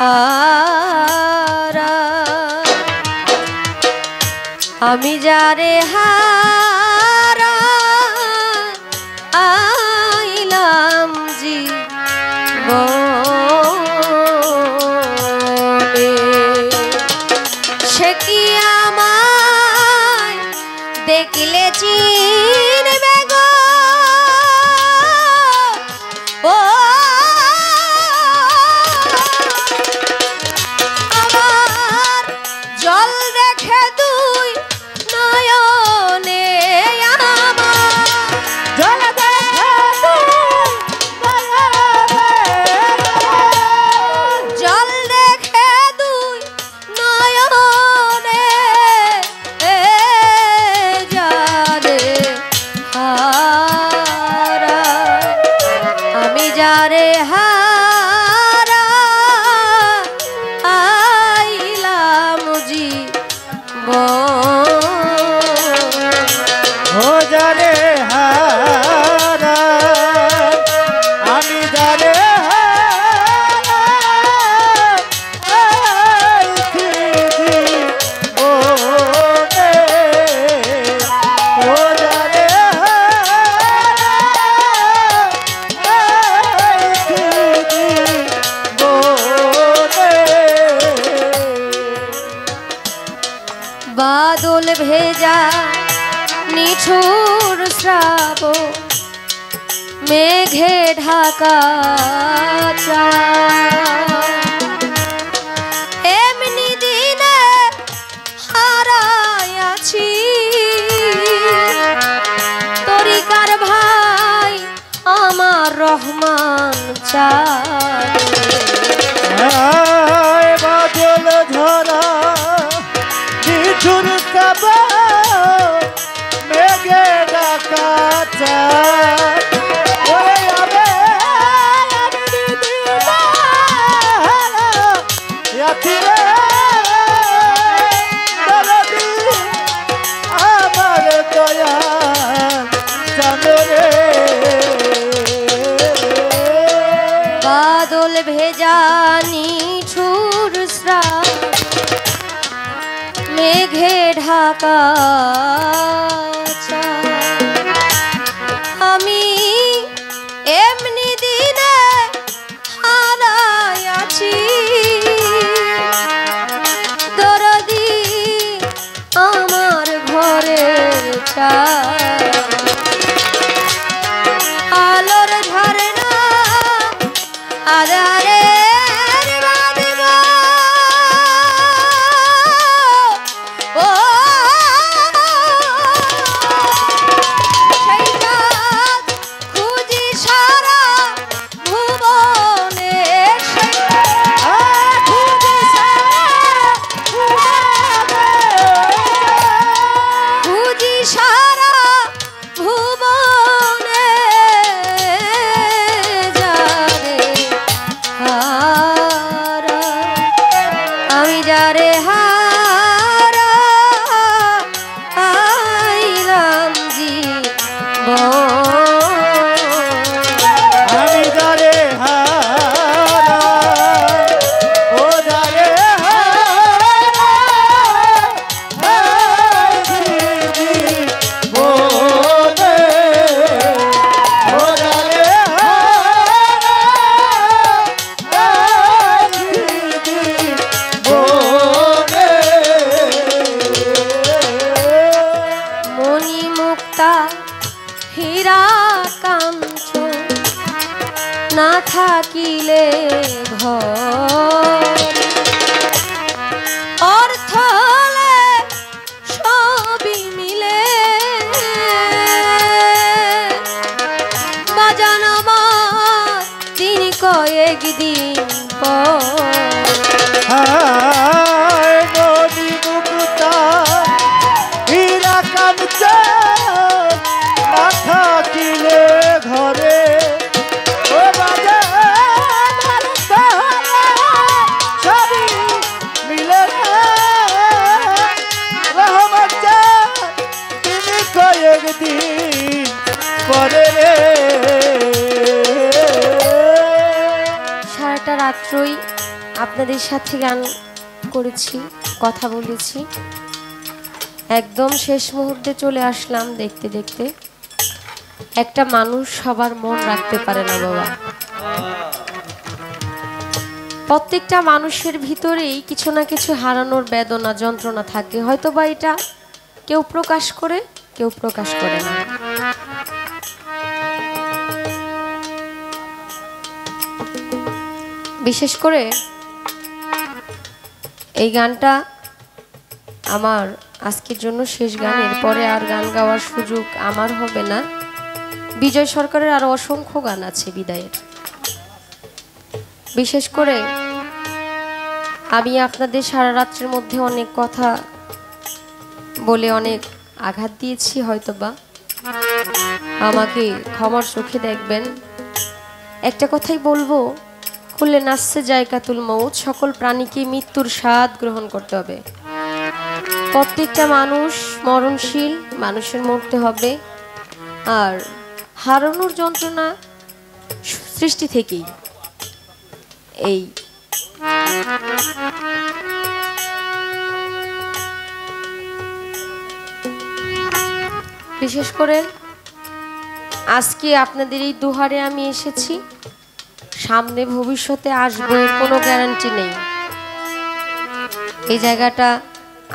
হারা আমি যারে হারা আইলাম জীবনে সে কি আমায় দেখিলে চিনবে গো ও আমার জল দেখে দুই নয়নে আমার জল দেখে জল দেখে দুই নয়নে যারে হারা আমি যারে হারা আইলাম ও যারে হারা আমি যারে হারা আইছি জীবনে ও যারে হারা আইছি জীবনে বাদল ভেজা নিঠুর শ্রাবণ মেঘে ঢাকা এমনি দিনে হারাই আছি তরিকার ভাই আমার রহমান চাঁদ বাদল ঝরা নিঠুর শ্রাবণ মেঘে ঢাকা চাঁদ ওরে আমি দিদি আমার দয়া চাঁদরে বাদল ভেজা নিঠুর শ্রাবণ মেঘে ঢাকা আমি এমনি দিনে হারাই আছি দরদি আমার ঘরের চাঁদ আলোর ঝরনা আধারে হীরা কাঞ্চন না থাকিলে ঘর অর্থ হলে সবই মিলে বাজান আমার দিন কয়েকদিন পর হীরা কাঞ্চন না থাকিলে ঘরে ও বাজার সবই মিলে রহমত তিনি কয়েকদিন পরে রে সারাটা রাত্রই আপনাদের সাথে গান করেছি, কথা বলেছি, একদম শেষ মুহূর্তে চলে আসলাম। দেখতে দেখতে একটা মানুষ সবার মন রাখতে পারে না বাবা। প্রত্যেকটা মানুষের ভিতরেই কিছু না কিছু হারানোর বেদনা যন্ত্রণা থাকে, হয়তো বা এটা কেউ প্রকাশ করে, কেউ প্রকাশ করে না। বিশেষ করে এই গানটা আমার আজকের জন্য শেষ গান, এরপরে আর গান গাওয়ার সুযোগ আমার হবে না। বিজয় সরকারের আরো অসংখ্য গান আছে বিদায়ের। বিশেষ করে আমি আপনাদের সারা রাত্রের মধ্যে অনেক কথা বলে অনেক আঘাত দিয়েছি, হয়তোবা আমাকে ক্ষমার চোখে দেখবেন। একটা কথাই বলবো, খুললে নাচছে জায়কাতুল মউত, সকল প্রাণীকে মৃত্যুর স্বাদ গ্রহণ করতে হবে। প্রত্যেকটা মানুষ মরণশীল, মানুষের মরতে হবে। আর হারানোর যন্ত্রণা সৃষ্টি থেকেই। এই বিশেষ করে আজকে আপনাদের এই দুহারে আমি এসেছি, সামনে ভবিষ্যতে আসবো এর কোনো গ্যারান্টি নেই। এই জায়গাটা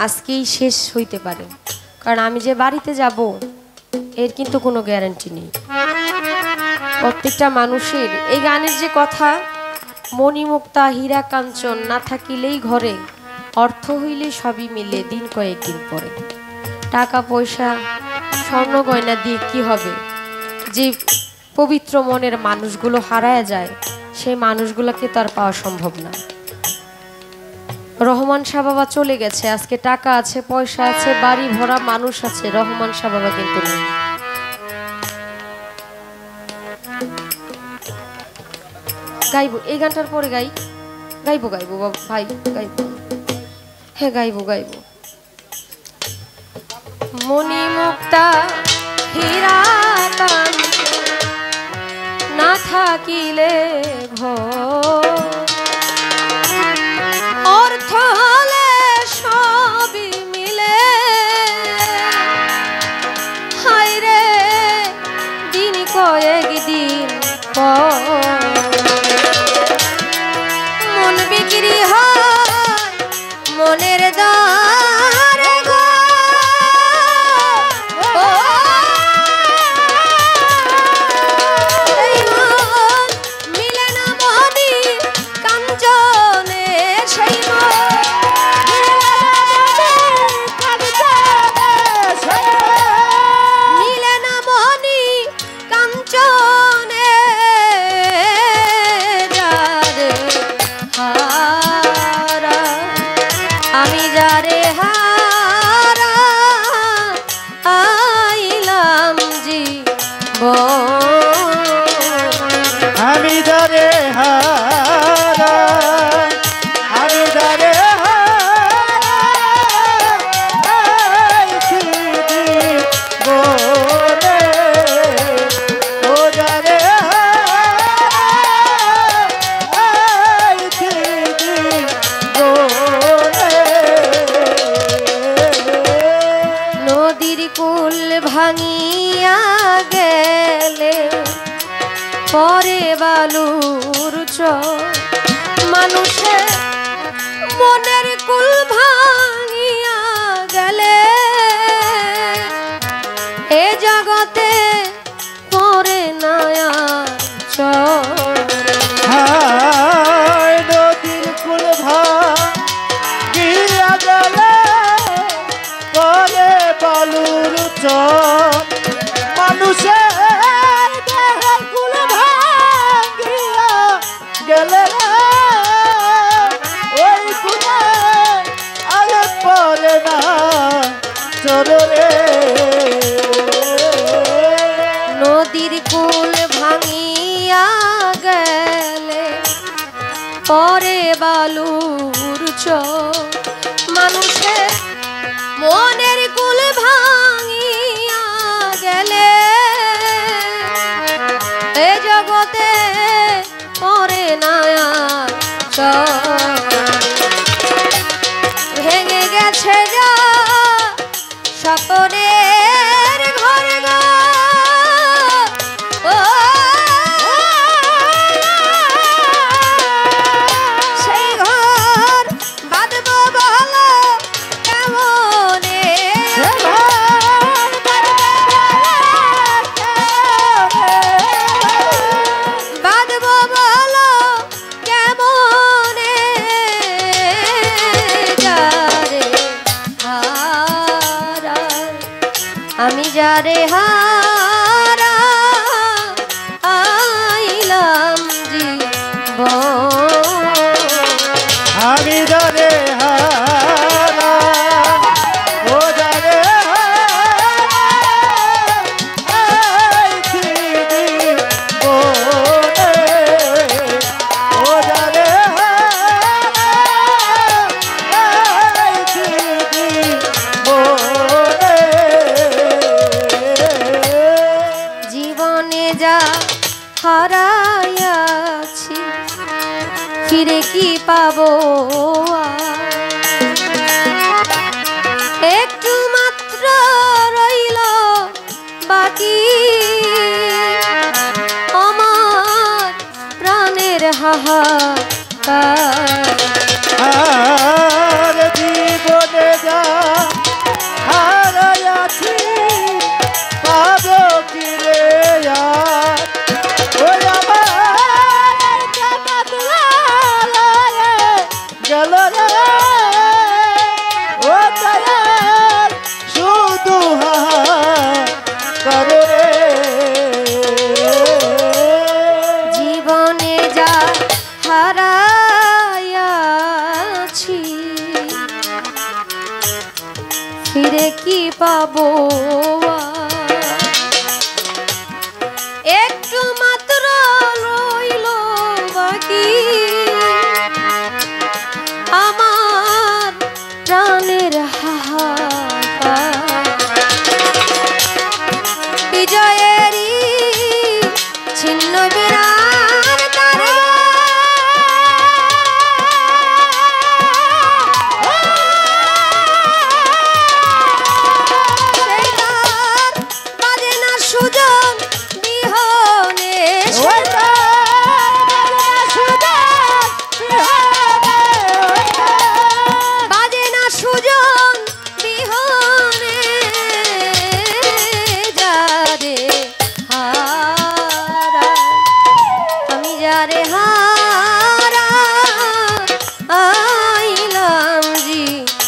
আজকেই শেষ হইতে পারে, কারণ আমি যে বাড়িতে যাব এর কিন্তু কোনো গ্যারান্টি নেই। প্রত্যেকটা মানুষের এই গানের যে কথা, মণিমুক্তা হীরা কাঞ্চন না থাকিলেই ঘরে, অর্থ হইলে সবই মিলে দিন কয়েকদিন পরে। টাকা পয়সা স্বর্ণ গয়না দিয়ে কি হবে? যে পবিত্র মনের মানুষগুলো হারায় যায়, সেই মানুষগুলোকে তো আর পাওয়া সম্ভব না। রহমান শাহ বাবা চলে গেছে, আজকে টাকা আছে, পয়সা আছে, বাড়ি ভরা মানুষ আছে, রহমান শাহ বাবা কিন্তু নেই। গাইবো এই গানটার পরে গাইবো বাবা ভাই, গাইবো, হ্যাঁ গাইবো। মণিমুক্তা হীরা কাঞ্চন না থাকিলে অর্থ হলে সবই মিলে, হায় রে দিন কয়েকদিন মন বিক্রি হয় মনের দ্বারে গো। এই মন মিলে না মনি কাঞ্চনে, সেই মিলে না মনি কাঞ্চনে হারা, আমি যারে হারা আইলাম জীবন, আমি যারে হারা, আমি যারে হারাইছি জীবনে, ও যারে হারাইছি জীবনে। নদীর কুল ভাঙিয়া গেলে পরে বালুর চর, মানুষের মনের কুল ভাঙিয়া গেলে এ জগতে পরে নয়া চর। হায় নদীর কুল ভাঙিয়া গেলে পরে বালুর চর, মানুষের দেহের কুল ভাঙিয়া গেলে ওই কুলে আগে পরে না চরে। নদীর কুল ভাঙিয়া গেলে পরে বালুর চর, মানুষের মনের কুল ভাঙিয়া গেলে এ জগতে পরে না চর। আমি যারে হারা আইলাম জীবন আমি যারে হারা ও যারে আইছি জীবনে ও যারে আইছি জীবনে জীবনে যা হারাইয়াছি ফিরে কি পাবো একটু মাত্র রইল বাকি আমার প্রাণের হাহাকার আর জীবনে যা হারাইয়াছি পাবো কি রে আর ওই আমার কামনা লয়ে গেল রে ও দয়াল শুধু হাহাকার রে জীবনে যা হারাইয়াছি ফিরে কি পাবো একটু মাত্র রইল বাকি আমার প্রাণের হাহাকার বিজয়েরই ছিন্ন বিরার তারে সেই তার বাজে না সুজন বিহনে ওই বাজে না সুজন বিহনে যারে হারা আমি যারে হারা আইলাম জীবনে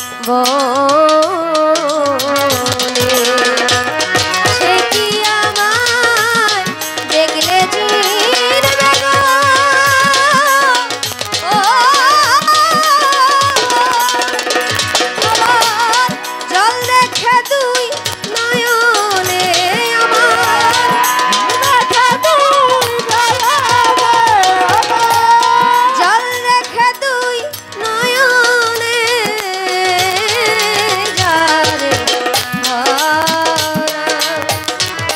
সে কি আমায় দেখলে চিনবে গো? ও আমার জল দেখে তুই নয়নে আমার মাথা তুই গলাবে জল দেখে তুই নয়নে যারে হারা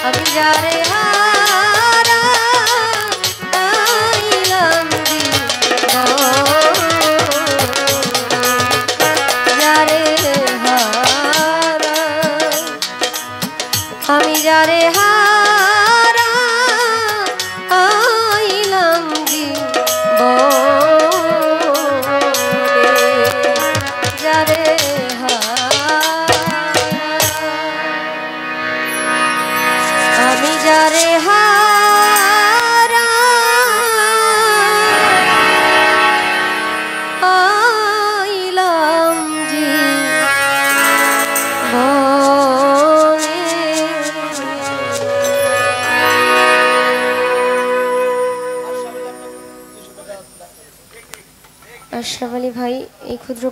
আমি যারে হারা আইলাম যারে হারা আমি যারে হারা আইলাম জীবনে যারে আমি যারে হারা আইলাম জীবনে আশরাফ আলী ভাই এই ক্ষুদ্র